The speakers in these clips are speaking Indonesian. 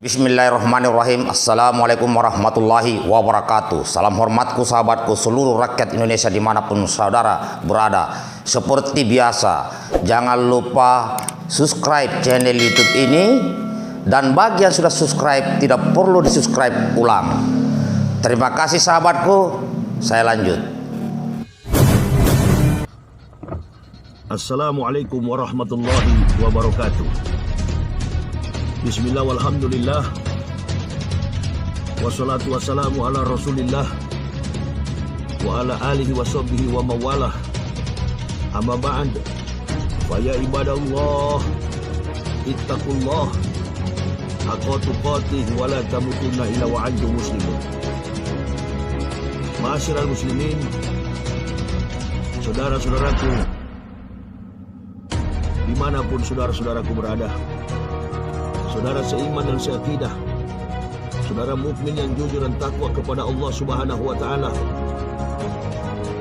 Bismillahirrahmanirrahim. Assalamualaikum warahmatullahi wabarakatuh. Salam hormatku, sahabatku, seluruh rakyat Indonesia dimanapun saudara berada. Seperti biasa, jangan lupa subscribe channel YouTube ini. Dan bagi yang sudah subscribe, tidak perlu di-subscribe ulang. Terima kasih sahabatku. Saya lanjut. Assalamualaikum warahmatullahi wabarakatuh. Bismillah walhamdulillah. Wassalatu wassalamu ala rasulillah wa ala alihi wa sahbihi wa mawalah. Amma ba'd. Fa ya ibadallah, ittaqullah haqqa tuqatih wa la tamutunna illa wa antum muslimun. Ma'asyiral muslimin, saudara-saudaraku dimanapun saudara-saudaraku berada, saudara seiman dan seakidah, saudara mukmin yang jujur dan takwa kepada Allah Subhanahu wa taala.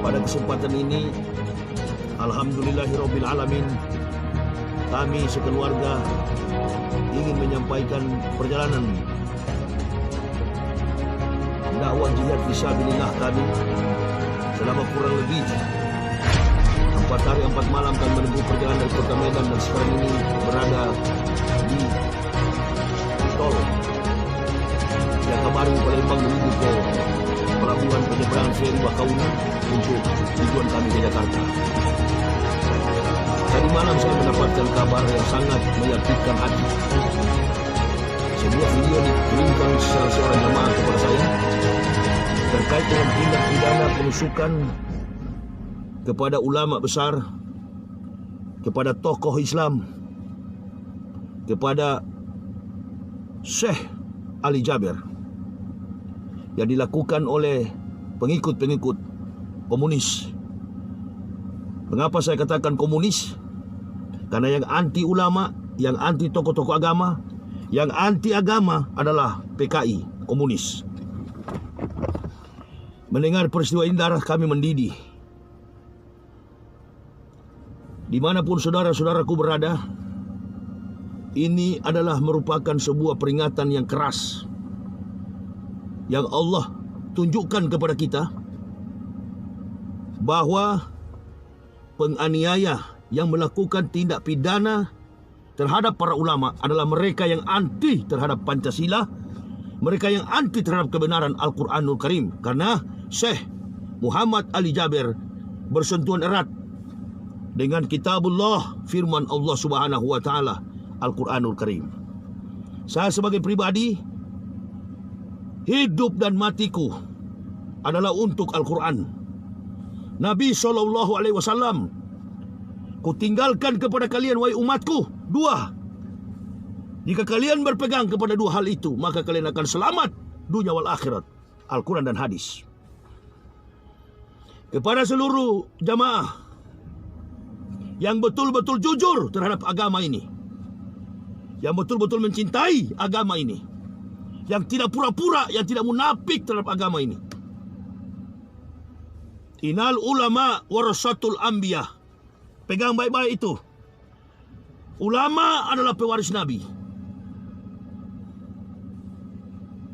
Pada kesempatan ini, alhamdulillahirabbil alamin, kami sekeluarga ingin menyampaikan perjalanan dakwah jihad fisabilillah kami selama kurang lebih 4 hari 4 malam kami menempuh perjalanan dari kota Medan dan sekarang ini berada di tol Jakabaring Palembang menuju ke pelabuhan penyeberangan feri Bakauni untuk tujuan kami ke Jakarta. Tadi malam saya mendapatkan kabar yang sangat menyakitkan hati. Sebuah video dikirimkan salah seorang jamaah kepada saya terkait dengan tindak pidana penusukan kepada ulama besar, kepada tokoh Islam, kepada Syekh Ali Jaber yang dilakukan oleh pengikut-pengikut komunis. Mengapa saya katakan komunis? Karena yang anti ulama, yang anti tokoh-tokoh agama, yang anti agama adalah PKI, komunis. Mendengar peristiwa ini darah kami mendidih. Dimanapun saudara-saudaraku berada, ini adalah merupakan sebuah peringatan yang keras yang Allah tunjukkan kepada kita bahwa penganiaya yang melakukan tindak pidana terhadap para ulama adalah mereka yang anti terhadap Pancasila, mereka yang anti terhadap kebenaran Al-Quranul Karim. Karena Syekh Muhammad Ali Jaber bersentuhan erat dengan kitabullah, firman Allah Subhanahu wa taala, Al-Quranul Karim. Saya sebagai pribadi, hidup dan matiku adalah untuk Al-Quran. Nabi SAW, kutinggalkan kepada kalian wahai umatku 2. Jika kalian berpegang kepada 2 hal itu, maka kalian akan selamat dunia wal akhirat. Al-Quran dan hadis. Kepada seluruh jamaah yang betul-betul jujur terhadap agama ini, yang betul-betul mencintai agama ini, yang tidak pura-pura, yang tidak munafik terhadap agama ini. Innal ulama warasatul anbiya. Pegang baik-baik itu. Ulama adalah pewaris Nabi.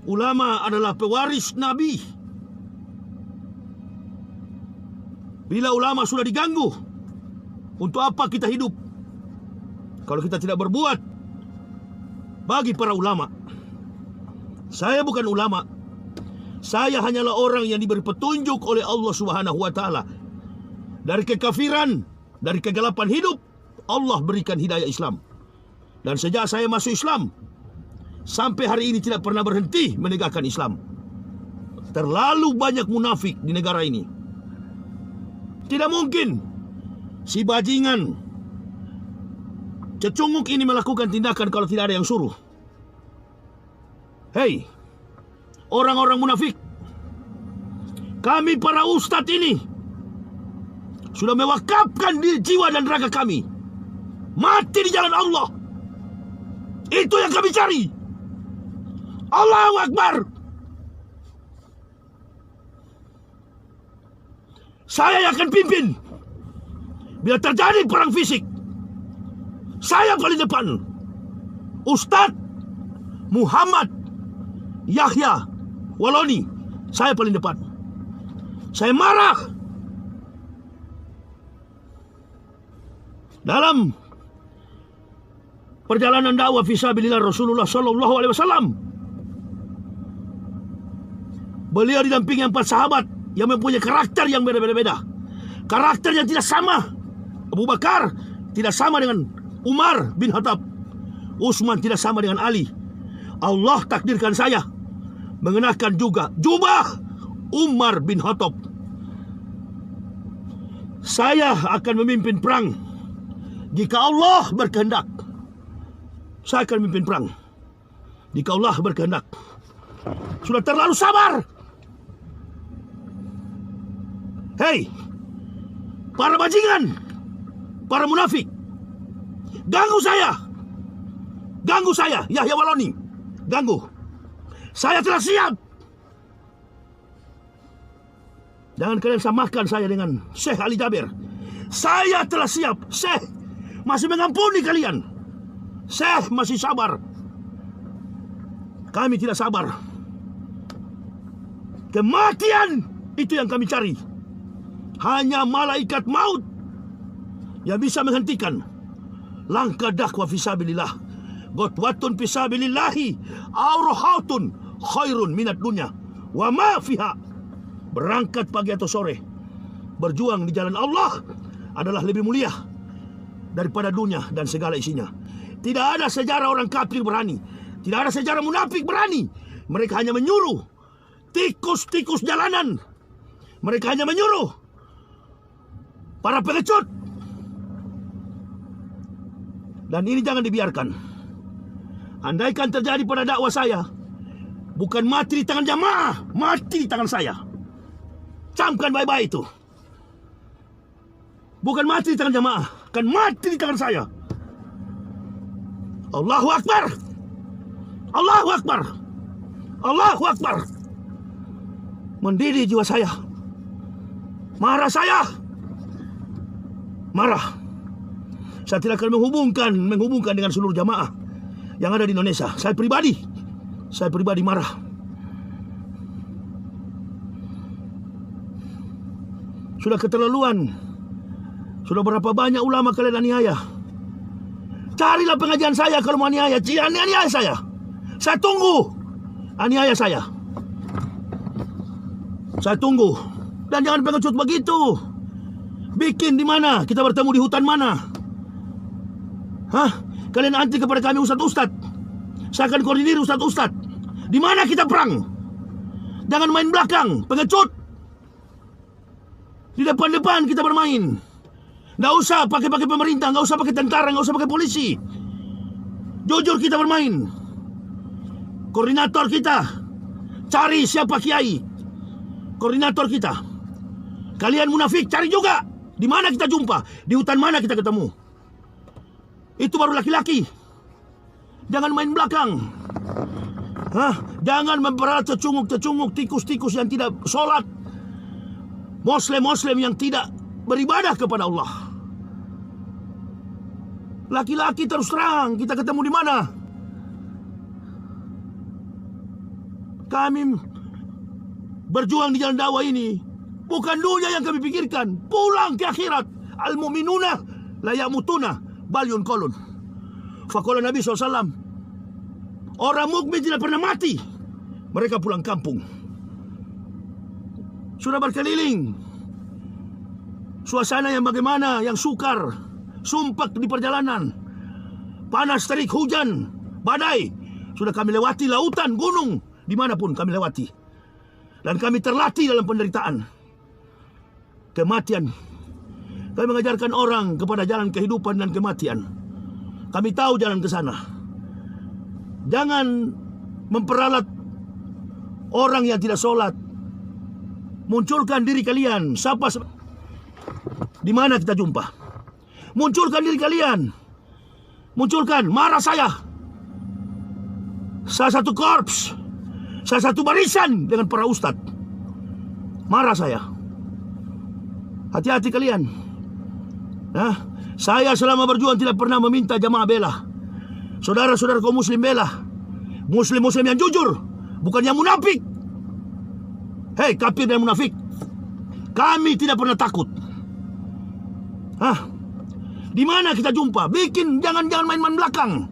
Ulama adalah pewaris Nabi. Bila ulama sudah diganggu, untuk apa kita hidup kalau kita tidak berbuat bagi para ulama? Saya bukan ulama. Saya hanyalah orang yang diberi petunjuk oleh Allah Subhanahu wa taala. Dari kekafiran, dari kegelapan hidup, Allah berikan hidayah Islam. Dan sejak saya masuk Islam, sampai hari ini tidak pernah berhenti menegakkan Islam. Terlalu banyak munafik di negara ini. Tidak mungkin si bajingan cecunguk ini melakukan tindakan kalau tidak ada yang suruh. Hei, orang-orang munafik, kami para ustadz ini sudah mewakafkan diri, jiwa dan raga kami mati di jalan Allah. Itu yang kami cari. Allahu Akbar. Saya yang akan pimpin. Bila terjadi perang fisik, saya paling depan. Ustadz Muhammad Yahya Waloni, saya paling depan. Saya marah. Dalam perjalanan dakwah fisabilillah Rasulullah sallallahu alaihi wasallam, beliau didampingi 4 sahabat yang mempunyai karakter yang berbeda-beda. Karakter yang tidak sama. Abu Bakar tidak sama dengan Umar bin Khattab. Utsman tidak sama dengan Ali. Allah takdirkan saya mengenakan juga jubah Umar bin Khattab. Saya akan memimpin perang jika Allah berkehendak. Saya akan memimpin perang jika Allah berkehendak. Sudah terlalu sabar. Hei, para bajingan, para munafik, ganggu saya, Yahya Waloni, ganggu. Saya telah siap. Jangan kalian samakan saya dengan Syekh Ali Jabir. Saya telah siap. Syekh masih mengampuni kalian. Syekh masih sabar. Kami tidak sabar. Kematian itu yang kami cari. Hanya malaikat maut yang bisa menghentikan langkah dakwah fisabilillah. Gotwatun fisabilillahi aurohautun khairun minat dunya wa ma fiha. Berangkat pagi atau sore, berjuang di jalan Allah adalah lebih mulia daripada dunia dan segala isinya. Tidak ada sejarah orang kafir berani. Tidak ada sejarah munafik berani. Mereka hanya menyuruh tikus-tikus jalanan. Mereka hanya menyuruh para pengecut. Dan ini jangan dibiarkan. Andaikan terjadi pada dakwah saya, bukan mati di tangan jamaah, mati di tangan saya. Camkan baik-baik itu. Bukan mati di tangan jamaah, akan mati di tangan saya. Allahu Akbar. Allahu Akbar. Allahu Akbar. Mendidih jiwa saya. Marah saya. Marah. Saya tidak akan menghubungkan dengan seluruh jamaah yang ada di Indonesia. Saya pribadi marah. Sudah keterlaluan. Sudah berapa banyak ulama kalian aniaya. Carilah pengajian saya kalau mau aniaya. Aniaya saya. Saya tunggu aniaya saya. Saya tunggu. Dan jangan pengecut begitu. Bikin di mana? Kita bertemu di hutan mana? Hah? Kalian anti kepada kami ustad-ustad. Saya akan koordinir ustad-ustad. Di mana kita perang? Jangan main belakang, pengecut. Di depan-depan kita bermain. Nggak usah pakai pemerintah, nggak usah pakai tentara, nggak usah pakai polisi. Jujur kita bermain. Koordinator kita, cari siapa kiai. Koordinator kita. Kalian munafik, cari juga. Di mana kita jumpa? Di hutan mana kita ketemu? Itu baru laki-laki. Jangan main belakang. Jangan memperalat cecunguk-cecunguk, tikus-tikus yang tidak sholat. Muslim-muslim yang tidak beribadah kepada Allah. Laki-laki terus terang, kita ketemu di mana? Kami berjuang di jalan dakwah ini. Bukan dunia yang kami pikirkan. Pulang ke akhirat. Al-mu'minuna la yamutuna bal yunqalun. Faqala Nabi SAW, orang mukmin tidak pernah mati. Mereka pulang kampung. Sudah berkeliling. Suasana yang bagaimana, yang sukar, sumpek di perjalanan. Panas terik, hujan, badai. Sudah kami lewati lautan, gunung, dimanapun kami lewati. Dan kami terlatih dalam penderitaan. Kematian. Kami mengajarkan orang kepada jalan kehidupan dan kematian. Kami tahu jalan ke sana. Jangan memperalat orang yang tidak sholat. Munculkan diri kalian. Siapa? Di mana kita jumpa? Munculkan diri kalian. Munculkan. Marah saya. Saya satu korps. Saya satu barisan dengan para ustadz. Marah saya. Hati-hati kalian. Saya selama berjuang tidak pernah meminta jamaah bela. Saudara-saudara kaum muslim bela. Muslim-muslim yang jujur, bukan yang munafik. Hei kafir dan munafik, kami tidak pernah takut. Di mana kita jumpa? Bikin, jangan main-main belakang.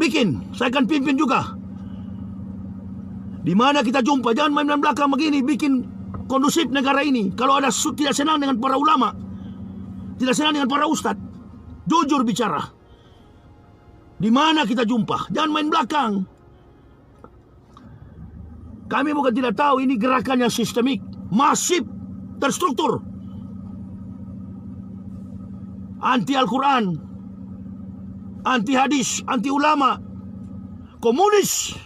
Bikin, saya akan pimpin juga. Di mana kita jumpa, jangan main-main belakang begini. Bikin kondusif negara ini. Kalau ada tidak senang dengan para ulama, tidak senang dengan para ustadz, jujur bicara. Di mana kita jumpa, jangan main belakang. Kami bukan tidak tahu ini gerakan yang sistemik, masif, terstruktur. Anti Al-Quran, anti hadis, anti ulama, komunis.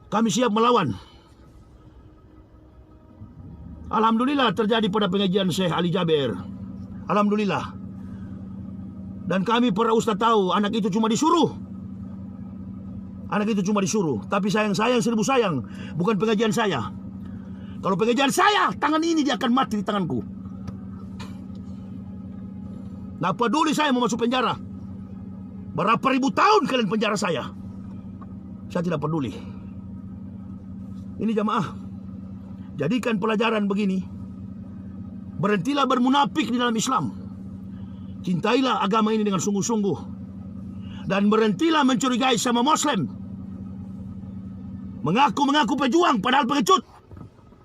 Kami siap melawan. Alhamdulillah terjadi pada pengajian Syekh Ali Jaber. Alhamdulillah. Dan kami para ustaz tahu anak itu cuma disuruh. Anak itu cuma disuruh. Tapi sayang seribu sayang. Bukan pengajian saya. Kalau pengajian saya, tangan ini dia akan mati di tanganku. Nah peduli saya mau masuk penjara. Berapa ribu tahun kalian penjara saya. Saya tidak peduli. Ini jamaah, jadikan pelajaran begini. Berhentilah bermunafik di dalam Islam. Cintailah agama ini dengan sungguh-sungguh. Dan berhentilah mencurigai sama Muslim. Mengaku pejuang padahal pengecut.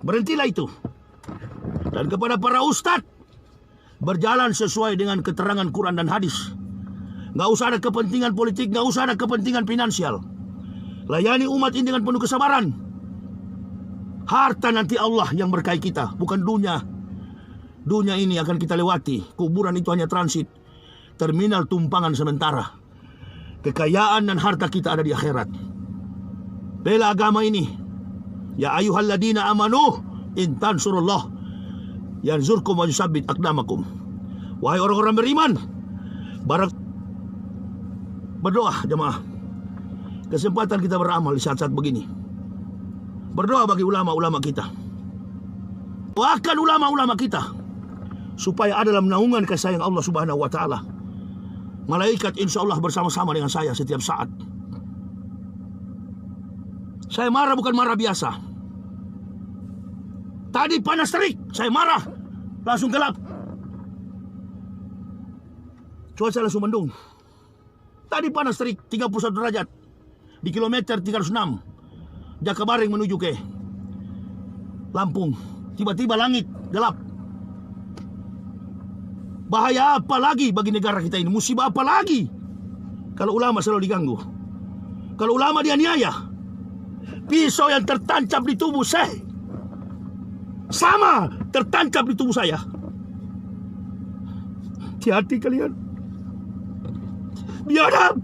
Berhentilah itu. Dan kepada para ustadz, berjalan sesuai dengan keterangan Quran dan hadis. Gak usah ada kepentingan politik, gak usah ada kepentingan finansial. Layani umat ini dengan penuh kesabaran. Harta nanti Allah yang berkahi kita, bukan dunia. Dunia ini akan kita lewati. Kuburan itu hanya transit, terminal tumpangan sementara. Kekayaan dan harta kita ada di akhirat. Bela agama ini. Ya ayyuhalladzina amanu in tansurullah yanzurkum wa yusabbit aqdamakum. Wahai orang-orang beriman, berdoa jemaah. Kesempatan kita beramal di saat-saat begini. Berdoa bagi ulama-ulama kita. Doakan ulama-ulama kita supaya ada dalam naungan kasih sayang Allah Subhanahu wa taala. Malaikat insya Allah bersama-sama dengan saya setiap saat. Saya marah bukan marah biasa. Tadi panas terik, saya marah, langsung gelap. Cuaca langsung mendung. Tadi panas terik, 31 derajat. Di kilometer 306. Jakabaring menuju ke Lampung. Tiba-tiba langit gelap. Bahaya apa lagi bagi negara kita ini? Musibah apa lagi? Kalau ulama selalu diganggu. Kalau ulama dianiaya. Pisau yang tertancap di tubuh saya sama tertancap di tubuh saya. Hati-hati kalian. Biadab.